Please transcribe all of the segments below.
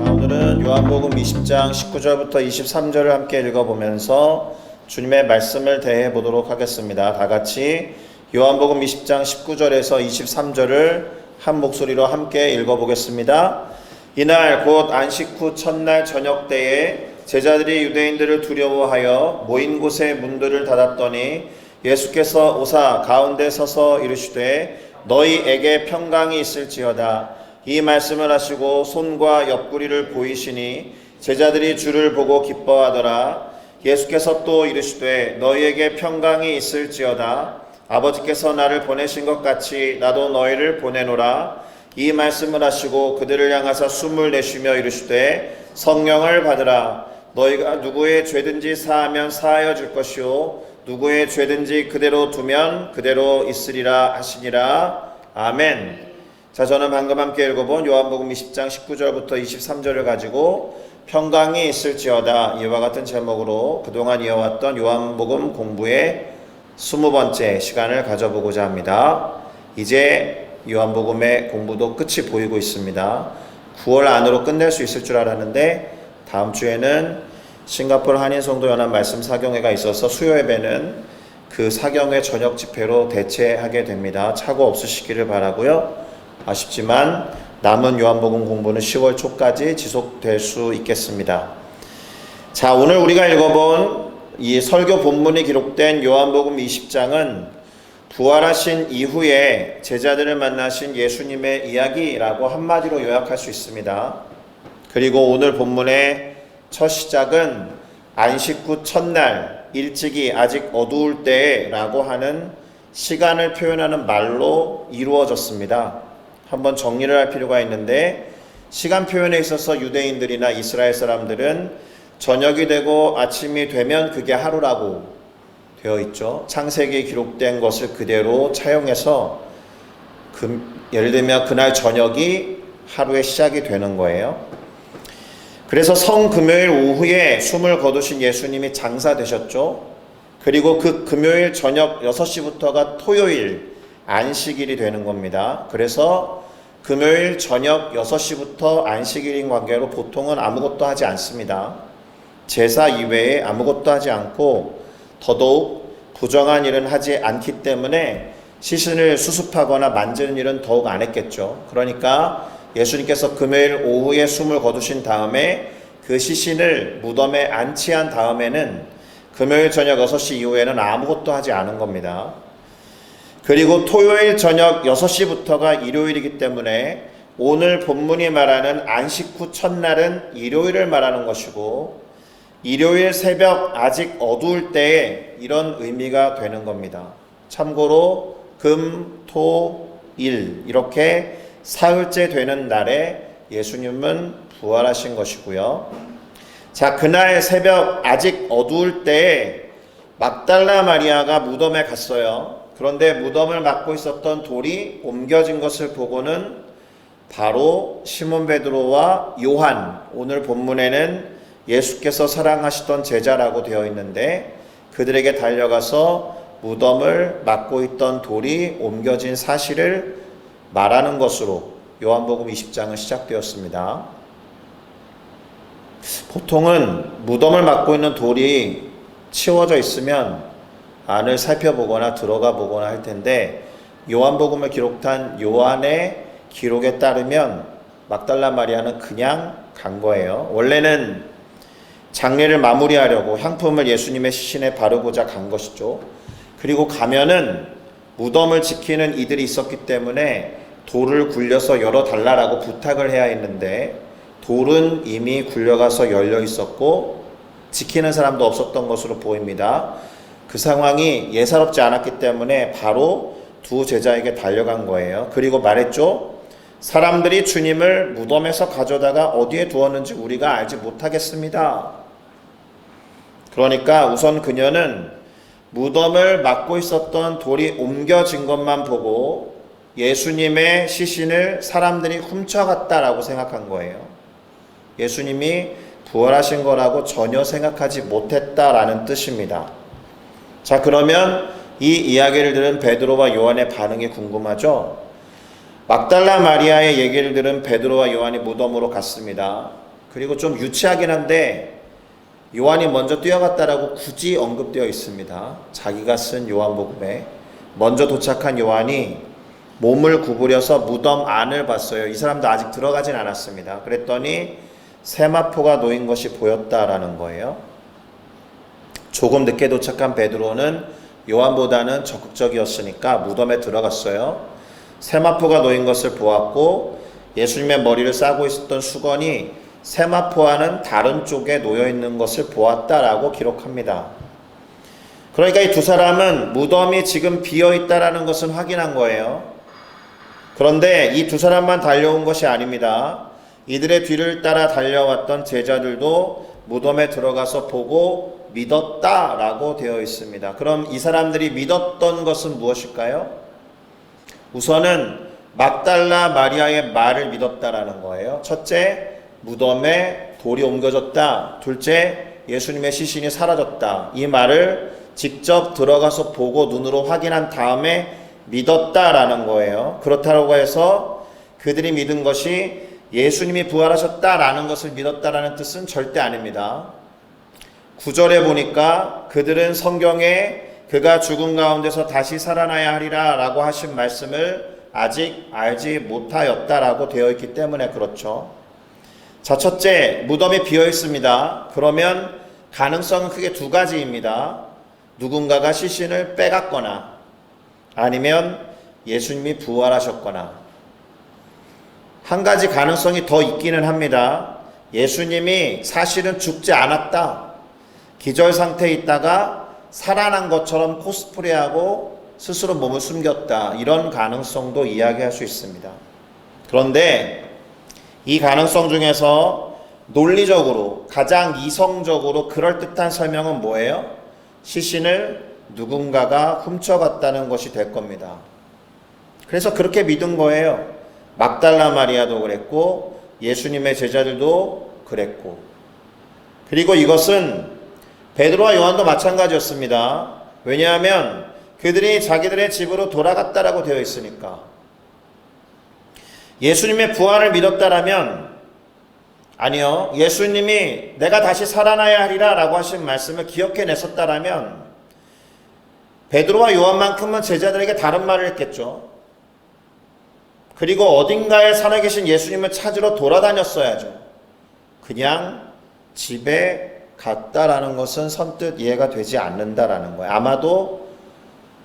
오늘은 요한복음 20장 19절부터 23절을 함께 읽어보면서 주님의 말씀을 대해 보도록 하겠습니다. 다 같이 요한복음 20장 19절에서 23절을 한 목소리로 함께 읽어보겠습니다. 이날 곧 안식 후 첫날 저녁 때에 제자들이 유대인들을 두려워하여 모인 곳에 문들을 닫았더니 예수께서 오사 가운데 서서 이르시되 너희에게 평강이 있을지어다. 이 말씀을 하시고 손과 옆구리를 보이시니 제자들이 주를 보고 기뻐하더라. 예수께서 또 이르시되 너희에게 평강이 있을지어다. 아버지께서 나를 보내신 것 같이 나도 너희를 보내노라. 이 말씀을 하시고 그들을 향하사 숨을 내쉬며 이르시되 성령을 받으라. 너희가 누구의 죄든지 사하면 사하여 줄 것이요 누구의 죄든지 그대로 두면 그대로 있으리라 하시니라. 아멘. 자, 저는 방금 함께 읽어본 요한복음 20장 19절부터 23절을 가지고 평강이 있을지어다 이와 같은 제목으로 그동안 이어왔던 요한복음 공부의 20번째 시간을 가져보고자 합니다. 이제 요한복음의 공부도 끝이 보이고 있습니다. 9월 안으로 끝낼 수 있을 줄 알았는데 다음 주에는 싱가포르 한인성도연합 말씀 사경회가 있어서 수요 예배는 그 사경회 저녁 집회로 대체하게 됩니다. 착오 없으시기를 바라고요. 아쉽지만 남은 요한복음 공부는 10월 초까지 지속될 수 있겠습니다. 자, 오늘 우리가 읽어본 이 설교 본문이 기록된 요한복음 20장은 부활하신 이후에 제자들을 만나신 예수님의 이야기라고 한마디로 요약할 수 있습니다. 그리고 오늘 본문의 첫 시작은 안식 후 첫날 일찍이 아직 어두울 때라고 하는 시간을 표현하는 말로 이루어졌습니다. 한번 정리를 할 필요가 있는데 시간 표현에 있어서 유대인들이나 이스라엘 사람들은 저녁이 되고 아침이 되면 그게 하루라고 되어 있죠. 창세기에 기록된 것을 그대로 차용해서 예를 들면 그날 저녁이 하루의 시작이 되는 거예요. 그래서 성금요일 오후에 숨을 거두신 예수님이 장사되셨죠. 그리고 그 금요일 저녁 6시부터가 토요일 안식일이 되는 겁니다. 그래서 금요일 저녁 6시부터 안식일인 관계로 보통은 아무것도 하지 않습니다. 제사 이외에 아무것도 하지 않고 더더욱 부정한 일은 하지 않기 때문에 시신을 수습하거나 만지는 일은 더욱 안 했겠죠. 그러니까 예수님께서 금요일 오후에 숨을 거두신 다음에 그 시신을 무덤에 안치한 다음에는 금요일 저녁 6시 이후에는 아무것도 하지 않은 겁니다. 그리고 토요일 저녁 6시부터가 일요일이기 때문에 오늘 본문이 말하는 안식 후 첫날은 일요일을 말하는 것이고 일요일 새벽 아직 어두울 때에 이런 의미가 되는 겁니다. 참고로 금, 토, 일 이렇게 사흘째 되는 날에 예수님은 부활하신 것이고요. 자, 그날 새벽 아직 어두울 때에 막달라 마리아가 무덤에 갔어요. 그런데 무덤을 막고 있었던 돌이 옮겨진 것을 보고는 바로 시몬 베드로와 요한, 오늘 본문에는 예수께서 사랑하시던 제자라고 되어 있는데 그들에게 달려가서 무덤을 막고 있던 돌이 옮겨진 사실을 말하는 것으로 요한복음 20장은 시작되었습니다. 보통은 무덤을 막고 있는 돌이 치워져 있으면 안을 살펴보거나 들어가 보거나 할 텐데 요한복음을 기록한 요한의 기록에 따르면 막달라 마리아는 그냥 간 거예요. 원래는 장례를 마무리하려고 향품을 예수님의 시신에 바르고자 간 것이죠. 그리고 가면은 무덤을 지키는 이들이 있었기 때문에 돌을 굴려서 열어달라고 부탁을 해야 했는데 돌은 이미 굴려가서 열려 있었고 지키는 사람도 없었던 것으로 보입니다. 그 상황이 예사롭지 않았기 때문에 바로 두 제자에게 달려간 거예요. 그리고 말했죠. 사람들이 주님을 무덤에서 가져다가 어디에 두었는지 우리가 알지 못하겠습니다. 그러니까 우선 그녀는 무덤을 막고 있었던 돌이 옮겨진 것만 보고 예수님의 시신을 사람들이 훔쳐갔다라고 생각한 거예요. 예수님이 부활하신 거라고 전혀 생각하지 못했다라는 뜻입니다. 자, 그러면 이 이야기를 들은 베드로와 요한의 반응이 궁금하죠? 막달라 마리아의 얘기를 들은 베드로와 요한이 무덤으로 갔습니다. 그리고 좀 유치하긴 한데 요한이 먼저 뛰어갔다라고 굳이 언급되어 있습니다. 자기가 쓴 요한복음에 먼저 도착한 요한이 몸을 구부려서 무덤 안을 봤어요. 이 사람도 아직 들어가진 않았습니다. 그랬더니 세마포가 놓인 것이 보였다라는 거예요. 조금 늦게 도착한 베드로는 요한보다는 적극적이었으니까 무덤에 들어갔어요. 세마포가 놓인 것을 보았고 예수님의 머리를 싸고 있었던 수건이 세마포와는 다른 쪽에 놓여 있는 것을 보았다라고 기록합니다. 그러니까 이 두 사람은 무덤이 지금 비어 있다라는 것은 확인한 거예요. 그런데 이 두 사람만 달려온 것이 아닙니다. 이들의 뒤를 따라 달려왔던 제자들도 무덤에 들어가서 보고 믿었다라고 되어 있습니다. 그럼 이 사람들이 믿었던 것은 무엇일까요? 우선은 막달라 마리아의 말을 믿었다라는 거예요. 첫째, 무덤에 돌이 옮겨졌다. 둘째, 예수님의 시신이 사라졌다. 이 말을 직접 들어가서 보고 눈으로 확인한 다음에 믿었다라는 거예요. 그렇다고 해서 그들이 믿은 것이 예수님이 부활하셨다라는 것을 믿었다라는 뜻은 절대 아닙니다. 9절에 보니까 그들은 성경에 그가 죽은 가운데서 다시 살아나야 하리라 라고 하신 말씀을 아직 알지 못하였다라고 되어 있기 때문에 그렇죠. 자, 첫째, 무덤이 비어 있습니다. 그러면 가능성은 크게 두 가지입니다. 누군가가 시신을 빼갔거나 아니면 예수님이 부활하셨거나. 한 가지 가능성이 더 있기는 합니다. 예수님이 사실은 죽지 않았다. 기절 상태에 있다가 살아난 것처럼 코스프레하고 스스로 몸을 숨겼다. 이런 가능성도 이야기할 수 있습니다. 그런데 이 가능성 중에서 논리적으로 가장 이성적으로 그럴듯한 설명은 뭐예요? 시신을 누군가가 훔쳐갔다는 것이 될 겁니다. 그래서 그렇게 믿은 거예요. 막달라 마리아도 그랬고 예수님의 제자들도 그랬고. 그리고 이것은 베드로와 요한도 마찬가지였습니다. 왜냐하면 그들이 자기들의 집으로 돌아갔다라고 되어 있으니까. 예수님의 부활을 믿었다라면, 아니요, 예수님이 내가 다시 살아나야 하리라 라고 하신 말씀을 기억해냈었다라면 베드로와 요한만큼은 제자들에게 다른 말을 했겠죠. 그리고 어딘가에 살아계신 예수님을 찾으러 돌아다녔어야죠. 그냥 집에 갔다라는 것은 선뜻 이해가 되지 않는다라는 거예요. 아마도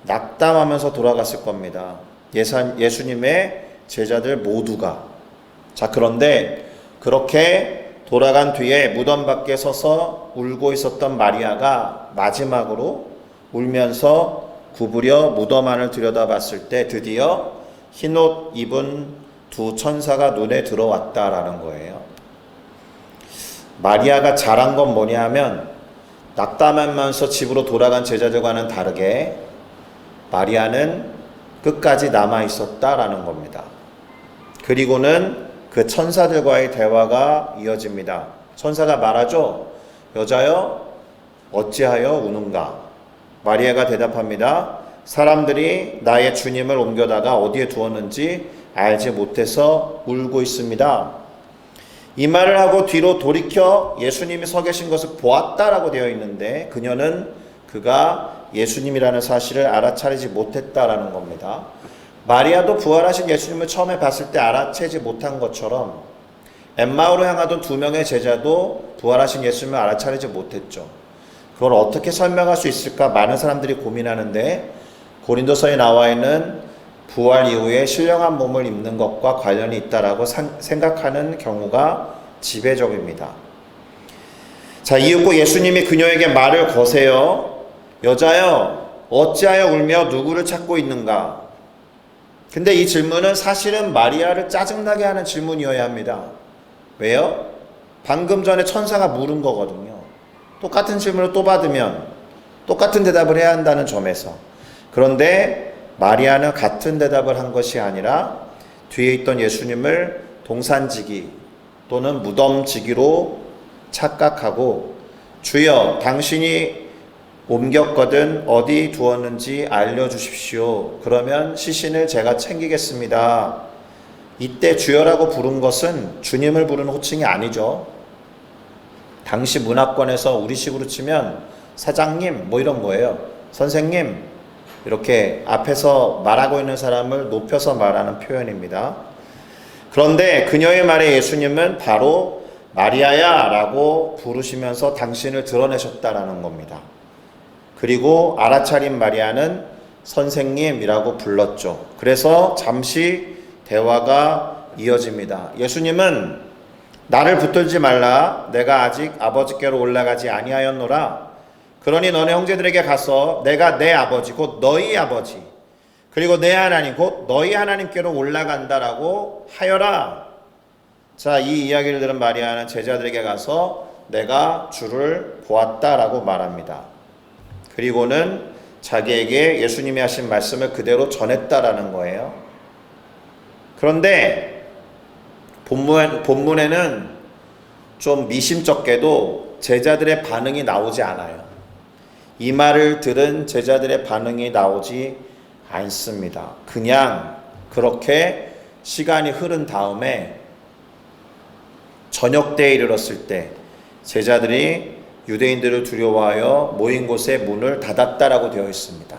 낙담하면서 돌아갔을 겁니다. 예수님의 제자들 모두가. 자, 그런데 그렇게 돌아간 뒤에 무덤 밖에 서서 울고 있었던 마리아가 마지막으로 울면서 구부려 무덤 안을 들여다봤을 때 드디어 흰옷 입은 두 천사가 눈에 들어왔다라는 거예요. 마리아가 잘한 건 뭐냐 하면 낙담하면서 집으로 돌아간 제자들과는 다르게 마리아는 끝까지 남아 있었다라는 겁니다. 그리고는 그 천사들과의 대화가 이어집니다. 천사가 말하죠. 여자여 어찌하여 우는가? 마리아가 대답합니다. 사람들이 나의 주님을 옮겨다가 어디에 두었는지 알지 못해서 울고 있습니다. 이 말을 하고 뒤로 돌이켜 예수님이 서 계신 것을 보았다라고 되어 있는데 그녀는 그가 예수님이라는 사실을 알아차리지 못했다라는 겁니다. 마리아도 부활하신 예수님을 처음에 봤을 때 알아채지 못한 것처럼 엠마오로 향하던 두 명의 제자도 부활하신 예수님을 알아차리지 못했죠. 그걸 어떻게 설명할 수 있을까 많은 사람들이 고민하는데 고린도서에 나와 있는 부활 이후에 신령한 몸을 입는 것과 관련이 있다라고 생각하는 경우가 지배적입니다. 자, 이윽고 예수님이 그녀에게 말을 거세요. 여자여 어찌하여 울며 누구를 찾고 있는가? 근데 이 질문은 사실은 마리아를 짜증나게 하는 질문이어야 합니다. 왜요? 방금 전에 천사가 물은 거거든요. 똑같은 질문을 또 받으면 똑같은 대답을 해야 한다는 점에서. 그런데 마리아는 같은 대답을 한 것이 아니라 뒤에 있던 예수님을 동산지기 또는 무덤지기로 착각하고 주여 당신이 옮겼거든 어디 두었는지 알려주십시오. 그러면 시신을 제가 챙기겠습니다. 이때 주여라고 부른 것은 주님을 부르는 호칭이 아니죠. 당시 문화권에서 우리식으로 치면 사장님 뭐 이런 거예요. 선생님 이렇게 앞에서 말하고 있는 사람을 높여서 말하는 표현입니다. 그런데 그녀의 말에 예수님은 바로 마리아야 라고 부르시면서 당신을 드러내셨다라는 겁니다. 그리고 알아차린 마리아는 선생님이라고 불렀죠. 그래서 잠시 대화가 이어집니다. 예수님은 나를 붙들지 말라. 내가 아직 아버지께로 올라가지 아니하였노라. 그러니 너네 형제들에게 가서 내가 내 아버지 곧 너희 아버지 그리고 내 하나님 곧 너희 하나님께로 올라간다라고 하여라. 자, 이 이야기를 들은 마리아는 제자들에게 가서 내가 주를 보았다라고 말합니다. 그리고는 자기에게 예수님이 하신 말씀을 그대로 전했다라는 거예요. 그런데 본문에는 좀 미심쩍게도 제자들의 반응이 나오지 않아요. 이 말을 들은 제자들의 반응이 나오지 않습니다. 그냥 그렇게 시간이 흐른 다음에 저녁 때에 이르렀을 때 제자들이 유대인들을 두려워하여 모인 곳에 문을 닫았다라고 되어 있습니다.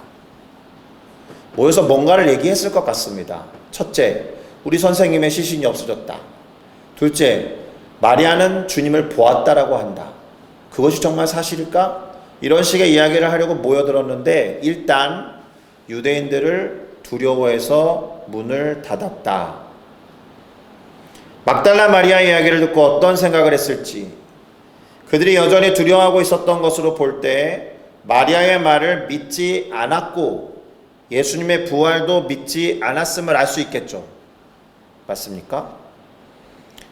모여서 뭔가를 얘기했을 것 같습니다. 첫째, 우리 선생님의 시신이 없어졌다. 둘째, 마리아는 주님을 보았다라고 한다. 그것이 정말 사실일까? 이런 식의 이야기를 하려고 모여들었는데 일단 유대인들을 두려워해서 문을 닫았다. 막달라 마리아 이야기를 듣고 어떤 생각을 했을지, 그들이 여전히 두려워하고 있었던 것으로 볼 때 마리아의 말을 믿지 않았고 예수님의 부활도 믿지 않았음을 알 수 있겠죠. 맞습니까?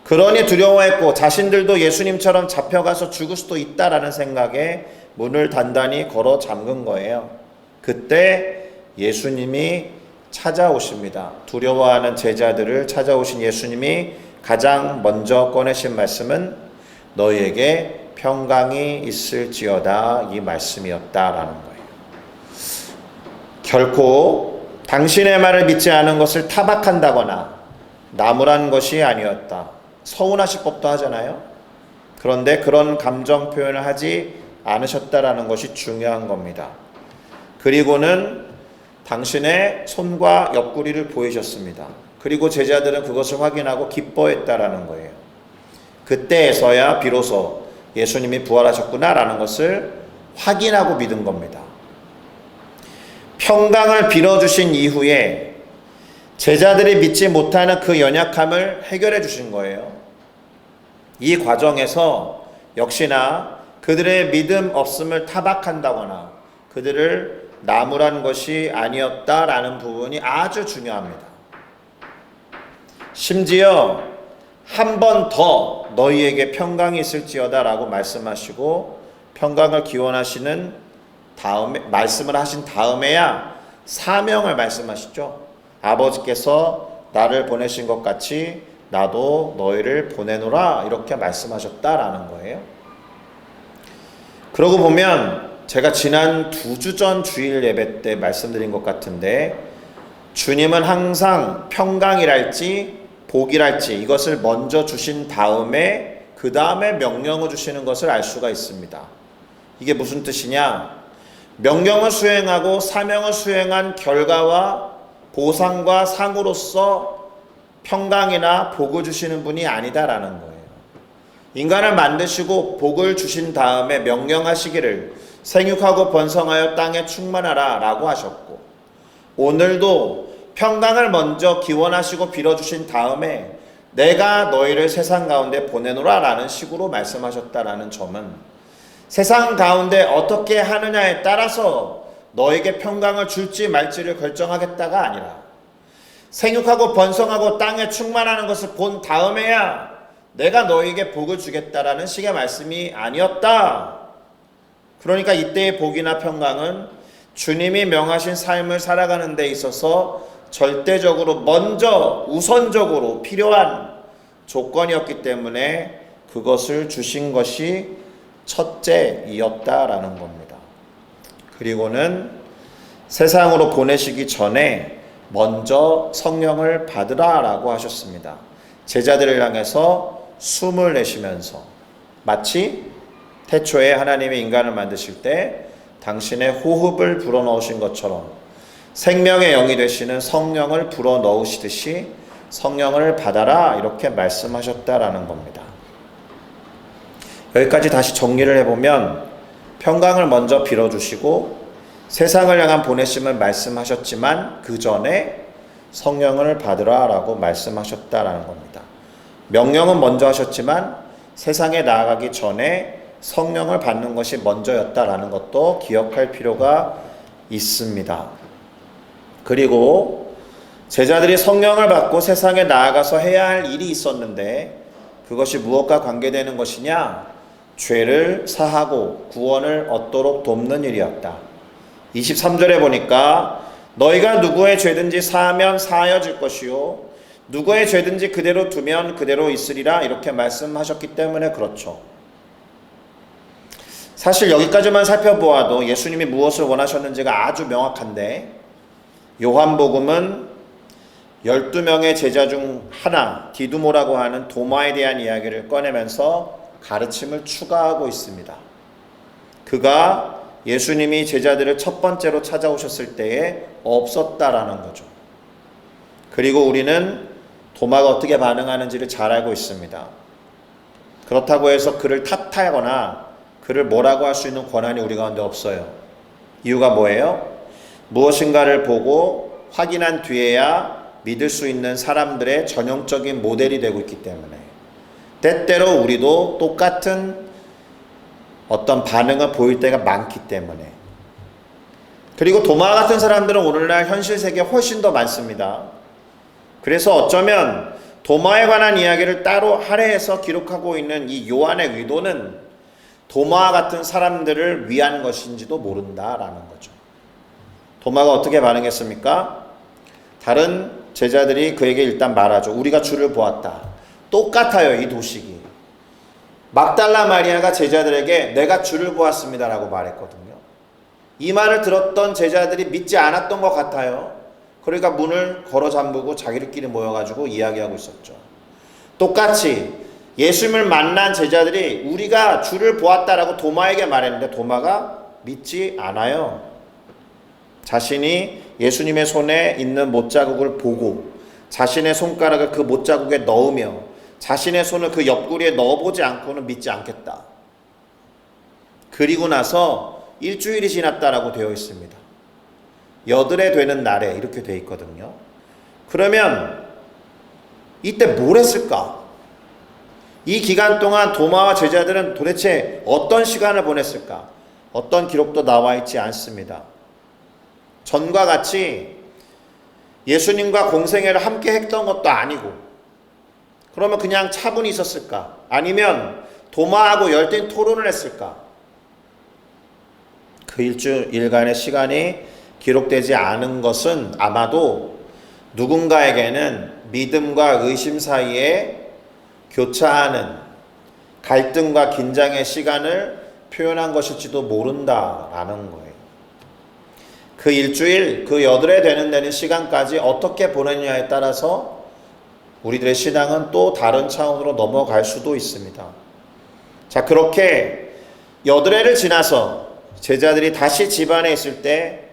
그러니 두려워했고 자신들도 예수님처럼 잡혀가서 죽을 수도 있다라는 생각에 문을 단단히 걸어 잠근 거예요. 그때 예수님이 찾아오십니다. 두려워하는 제자들을 찾아오신 예수님이 가장 먼저 꺼내신 말씀은 너희에게 평강이 있을지어다 이 말씀이었다라는 거예요. 결코 당신의 말을 믿지 않은 것을 타박한다거나 나무란 것이 아니었다. 서운하실 법도 하잖아요. 그런데 그런 감정 표현을 하지 않으셨다라는 것이 중요한 겁니다. 그리고는 당신의 손과 옆구리를 보이셨습니다. 그리고 제자들은 그것을 확인하고 기뻐했다라는 거예요. 그때에서야 비로소 예수님이 부활하셨구나라는 것을 확인하고 믿은 겁니다. 평강을 빌어주신 이후에 제자들이 믿지 못하는 그 연약함을 해결해 주신 거예요. 이 과정에서 역시나 그들의 믿음 없음을 타박한다거나 그들을 나무란 것이 아니었다라는 부분이 아주 중요합니다. 심지어 한 번 더 너희에게 평강이 있을지어다 라고 말씀하시고 평강을 기원하시는 다음에 말씀을 하신 다음에야 사명을 말씀하시죠. 아버지께서 나를 보내신 것 같이 나도 너희를 보내노라 이렇게 말씀하셨다라는 거예요. 그러고 보면 제가 지난 2주 전 주일 예배 때 말씀드린 것 같은데 주님은 항상 평강이랄지 복이랄지 이것을 먼저 주신 다음에 그 다음에 명령을 주시는 것을 알 수가 있습니다. 이게 무슨 뜻이냐? 명령을 수행하고 사명을 수행한 결과와 보상과 상으로서 평강이나 복을 주시는 분이 아니다라는 거예요. 인간을 만드시고 복을 주신 다음에 명령하시기를 생육하고 번성하여 땅에 충만하라 라고 하셨고 오늘도 평강을 먼저 기원하시고 빌어주신 다음에 내가 너희를 세상 가운데 보내노라 라는 식으로 말씀하셨다라는 점은 세상 가운데 어떻게 하느냐에 따라서 너에게 평강을 줄지 말지를 결정하겠다가 아니라 생육하고 번성하고 땅에 충만하는 것을 본 다음에야 내가 너에게 복을 주겠다라는 식의 말씀이 아니었다. 그러니까 이때의 복이나 평강은 주님이 명하신 삶을 살아가는 데 있어서 절대적으로 먼저 우선적으로 필요한 조건이었기 때문에 그것을 주신 것이 첫째이었다라는 겁니다. 그리고는 세상으로 보내시기 전에 먼저 성령을 받으라라고 하셨습니다. 제자들을 향해서 숨을 내쉬면서 마치 태초에 하나님이 인간을 만드실 때 당신의 호흡을 불어넣으신 것처럼 생명의 영이 되시는 성령을 불어넣으시듯이 성령을 받아라 이렇게 말씀하셨다라는 겁니다. 여기까지 다시 정리를 해보면 평강을 먼저 빌어주시고 세상을 향한 보내심을 말씀하셨지만 그 전에 성령을 받으라라고 말씀하셨다라는 겁니다. 명령은 먼저 하셨지만 세상에 나아가기 전에 성령을 받는 것이 먼저였다라는 것도 기억할 필요가 있습니다. 그리고 제자들이 성령을 받고 세상에 나아가서 해야 할 일이 있었는데 그것이 무엇과 관계되는 것이냐? 죄를 사하고 구원을 얻도록 돕는 일이었다. 23절에 보니까 너희가 누구의 죄든지 사하면 사하여질 것이요 누구의 죄든지 그대로 두면 그대로 있으리라 이렇게 말씀하셨기 때문에 그렇죠. 사실 여기까지만 살펴보아도 예수님이 무엇을 원하셨는지가 아주 명확한데 요한복음은 12명의 제자 중 하나 디두모라고 하는 도마에 대한 이야기를 꺼내면서 가르침을 추가하고 있습니다. 그가 예수님이 제자들을 첫 번째로 찾아오셨을 때에 없었다라는 거죠. 그리고 우리는 도마가 어떻게 반응하는지를 잘 알고 있습니다. 그렇다고 해서 그를 탓하거나 그를 뭐라고 할 수 있는 권한이 우리 가운데 없어요. 이유가 뭐예요? 무엇인가를 보고 확인한 뒤에야 믿을 수 있는 사람들의 전형적인 모델이 되고 있기 때문에 때때로 우리도 똑같은 어떤 반응을 보일 때가 많기 때문에 그리고 도마 같은 사람들은 오늘날 현실 세계에 훨씬 더 많습니다. 그래서 어쩌면 도마에 관한 이야기를 따로 할애해서 기록하고 있는 이 요한의 의도는 도마 같은 사람들을 위한 것인지도 모른다라는 거죠. 도마가 어떻게 반응했습니까? 다른 제자들이 그에게 일단 말하죠. 우리가 주를 보았다. 똑같아요, 이 도식이. 막달라 마리아가 제자들에게 내가 주를 보았습니다 라고 말했거든요. 이 말을 들었던 제자들이 믿지 않았던 것 같아요. 그러니까 문을 걸어 잠그고 자기들끼리 모여가지고 이야기하고 있었죠. 똑같이 예수님을 만난 제자들이 우리가 주를 보았다라고 도마에게 말했는데 도마가 믿지 않아요. 자신이 예수님의 손에 있는 못자국을 보고 자신의 손가락을 그 못자국에 넣으며 자신의 손을 그 옆구리에 넣어보지 않고는 믿지 않겠다. 그리고 나서 일주일이 지났다라고 되어 있습니다. 여드레 되는 날에 이렇게 되어 있거든요. 그러면 이때 뭘 했을까? 이 기간 동안 도마와 제자들은 도대체 어떤 시간을 보냈을까? 어떤 기록도 나와 있지 않습니다. 전과 같이 예수님과 공생애를 함께 했던 것도 아니고 그러면 그냥 차분히 있었을까? 아니면 도마하고 열띤 토론을 했을까? 그 일주일간의 시간이 기록되지 않은 것은 아마도 누군가에게는 믿음과 의심 사이에 교차하는 갈등과 긴장의 시간을 표현한 것일지도 모른다라는 거예요. 그 일주일, 그 여드레 되는 시간까지 어떻게 보내느냐에 따라서 우리들의 신앙은 또 다른 차원으로 넘어갈 수도 있습니다. 자, 그렇게 여드레를 지나서 제자들이 다시 집안에 있을 때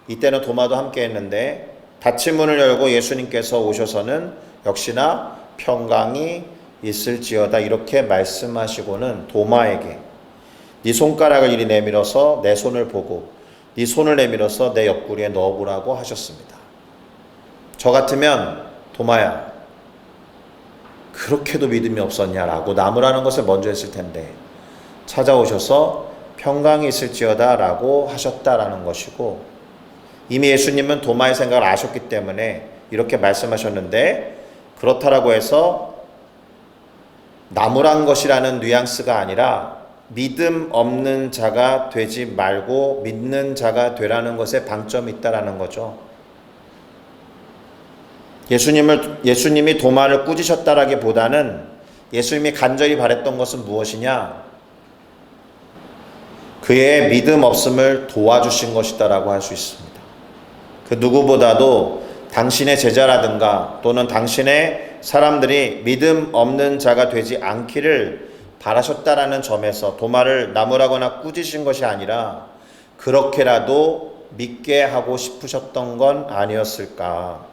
이때는 도마도 함께 했는데 닫힌 문을 열고 예수님께서 오셔서는 역시나 평강이 있을지어다 이렇게 말씀하시고는 도마에게 네 손가락을 이리 내밀어서 내 손을 보고 네 손을 내밀어서 내 옆구리에 넣어보라고 하셨습니다. 저 같으면 도마야 그렇게도 믿음이 없었냐라고 나무라는 것을 먼저 했을 텐데 찾아오셔서 평강이 있을지어다 라고 하셨다라는 것이고 이미 예수님은 도마의 생각을 아셨기 때문에 이렇게 말씀하셨는데 그렇다라고 해서 나무란 것이라는 뉘앙스가 아니라 믿음 없는 자가 되지 말고 믿는 자가 되라는 것에 방점이 있다라는 거죠. 예수님이 도마를 꾸짖었다라기보다는 예수님이 간절히 바랬던 것은 무엇이냐? 그의 믿음 없음을 도와주신 것이다라고 할 수 있습니다. 그 누구보다도 당신의 제자라든가 또는 당신의 사람들이 믿음 없는 자가 되지 않기를 바라셨다라는 점에서 도마를 나무라거나 꾸짖으신 것이 아니라 그렇게라도 믿게 하고 싶으셨던 건 아니었을까.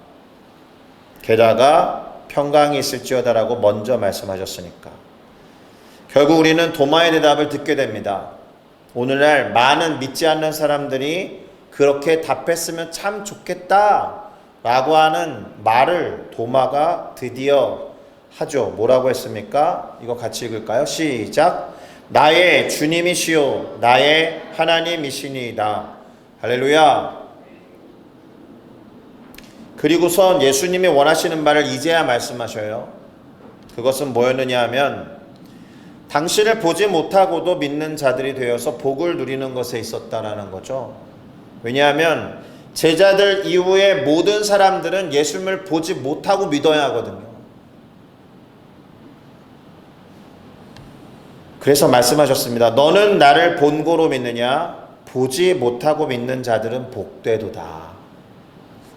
게다가 평강이 있을지어다라고 먼저 말씀하셨으니까. 결국 우리는 도마의 대답을 듣게 됩니다. 오늘날 많은 믿지 않는 사람들이 그렇게 답했으면 참 좋겠다 라고 하는 말을 도마가 드디어 하죠. 뭐라고 했습니까? 이거 같이 읽을까요? 시작. 나의 주님이시요 나의 하나님이시니이다. 할렐루야. 그리고선 예수님이 원하시는 말을 이제야 말씀하셔요. 그것은 뭐였느냐 하면 당신을 보지 못하고도 믿는 자들이 되어서 복을 누리는 것에 있었다라는 거죠. 왜냐하면 제자들 이후에 모든 사람들은 예수님을 보지 못하고 믿어야 하거든요. 그래서 말씀하셨습니다. 너는 나를 본고로 믿느냐? 보지 못하고 믿는 자들은 복되도다.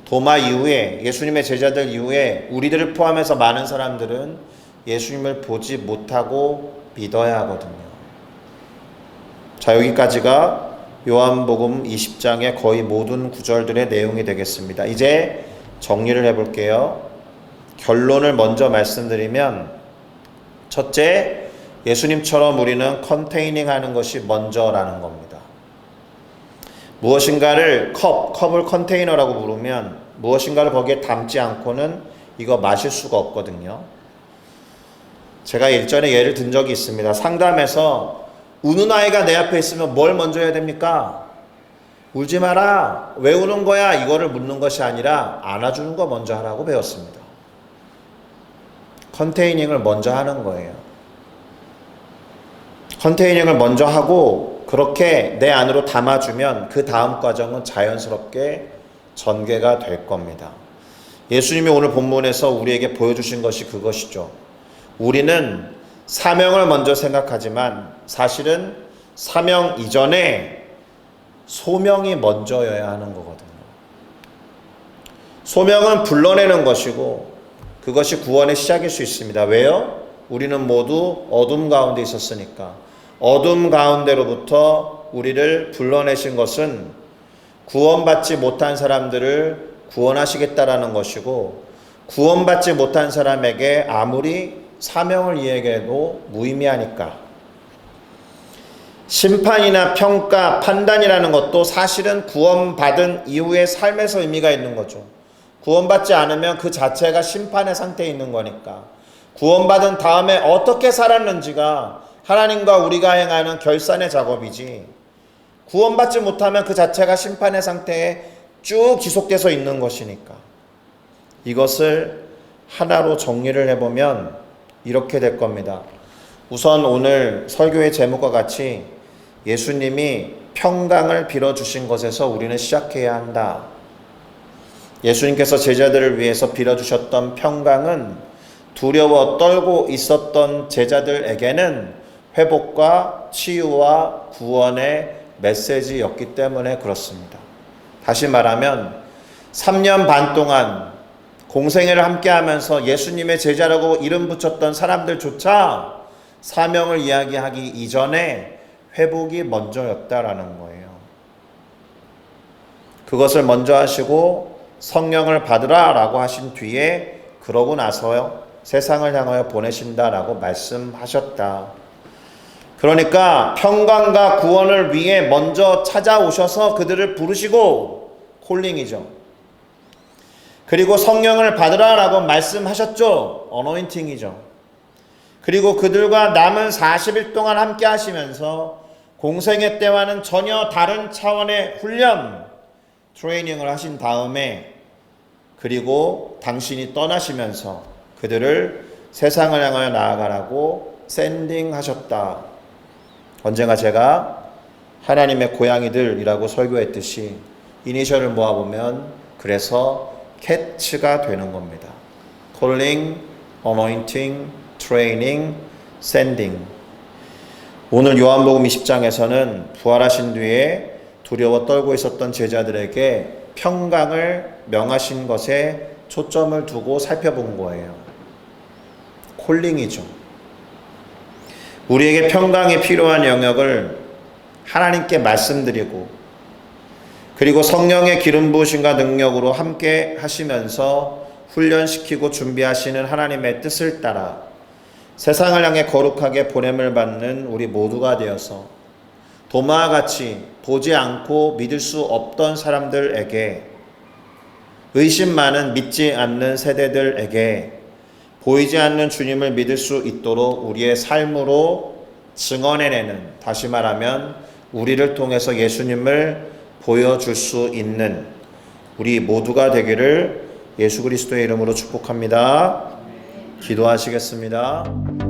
도마 이후에 예수님의 제자들 이후에 우리들을 포함해서 많은 사람들은 예수님을 보지 못하고 믿어야 하거든요. 자, 여기까지가 요한복음 20장의 거의 모든 구절들의 내용이 되겠습니다. 이제 정리를 해볼게요. 결론을 먼저 말씀드리면 첫째, 예수님처럼 우리는 컨테이닝 하는 것이 먼저라는 겁니다. 무엇인가를 컵을 컨테이너라고 부르면 무엇인가를 거기에 담지 않고는 이거 마실 수가 없거든요. 제가 일전에 예를 든 적이 있습니다. 상담에서 우는 아이가 내 앞에 있으면 뭘 먼저 해야 됩니까? 울지 마라. 왜 우는 거야? 이거를 묻는 것이 아니라 안아주는 거 먼저 하라고 배웠습니다. 컨테이닝을 먼저 하는 거예요. 컨테이닝을 먼저 하고 그렇게 내 안으로 담아주면 그 다음 과정은 자연스럽게 전개가 될 겁니다. 예수님이 오늘 본문에서 우리에게 보여주신 것이 그것이죠. 우리는 사명을 먼저 생각하지만 사실은 사명 이전에 소명이 먼저여야 하는 거거든요. 소명은 불러내는 것이고 그것이 구원의 시작일 수 있습니다. 왜요? 우리는 모두 어둠 가운데 있었으니까. 어둠 가운데로부터 우리를 불러내신 것은 구원받지 못한 사람들을 구원하시겠다라는 것이고 구원받지 못한 사람에게 아무리 사명을 이야기해도 무의미하니까. 심판이나 평가, 판단이라는 것도 사실은 구원받은 이후의 삶에서 의미가 있는 거죠. 구원받지 않으면 그 자체가 심판의 상태에 있는 거니까. 구원받은 다음에 어떻게 살았는지가 하나님과 우리가 행하는 결산의 작업이지, 구원받지 못하면 그 자체가 심판의 상태에 쭉 지속돼서 있는 것이니까. 이것을 하나로 정리를 해보면 이렇게 될 겁니다. 우선 오늘 설교의 제목과 같이 예수님이 평강을 빌어주신 것에서 우리는 시작해야 한다. 예수님께서 제자들을 위해서 빌어주셨던 평강은 두려워 떨고 있었던 제자들에게는 회복과 치유와 구원의 메시지였기 때문에 그렇습니다. 다시 말하면 3년 반 동안 공생애를 함께 하면서 예수님의 제자라고 이름 붙였던 사람들조차 사명을 이야기하기 이전에 회복이 먼저였다라는 거예요. 그것을 먼저 하시고 성령을 받으라 라고 하신 뒤에 그러고 나서요 세상을 향하여 보내신다라고 말씀하셨다. 그러니까 평강과 구원을 위해 먼저 찾아오셔서 그들을 부르시고 콜링이죠. 그리고 성령을 받으라 라고 말씀하셨죠. 어노인팅이죠. 그리고 그들과 남은 40일 동안 함께 하시면서 공생애 때와는 전혀 다른 차원의 훈련, 트레이닝을 하신 다음에 그리고 당신이 떠나시면서 그들을 세상을 향하여 나아가라고 샌딩하셨다. 언젠가 제가 하나님의 고양이들이라고 설교했듯이 이니셜을 모아보면 그래서 캐치가 되는 겁니다. calling, anointing, training, sending. 오늘 요한복음 20장에서는 부활하신 뒤에 두려워 떨고 있었던 제자들에게 평강을 명하신 것에 초점을 두고 살펴본 거예요. 콜링이죠. 우리에게 평강이 필요한 영역을 하나님께 말씀드리고, 그리고 성령의 기름 부으심과 능력으로 함께 하시면서 훈련시키고 준비하시는 하나님의 뜻을 따라 세상을 향해 거룩하게 보냄을 받는 우리 모두가 되어서 도마와 같이 보지 않고 믿을 수 없던 사람들에게, 의심 많은 믿지 않는 세대들에게 보이지 않는 주님을 믿을 수 있도록 우리의 삶으로 증언해내는, 다시 말하면 우리를 통해서 예수님을 보여줄 수 있는 우리 모두가 되기를 예수 그리스도의 이름으로 축복합니다. 기도하시겠습니다.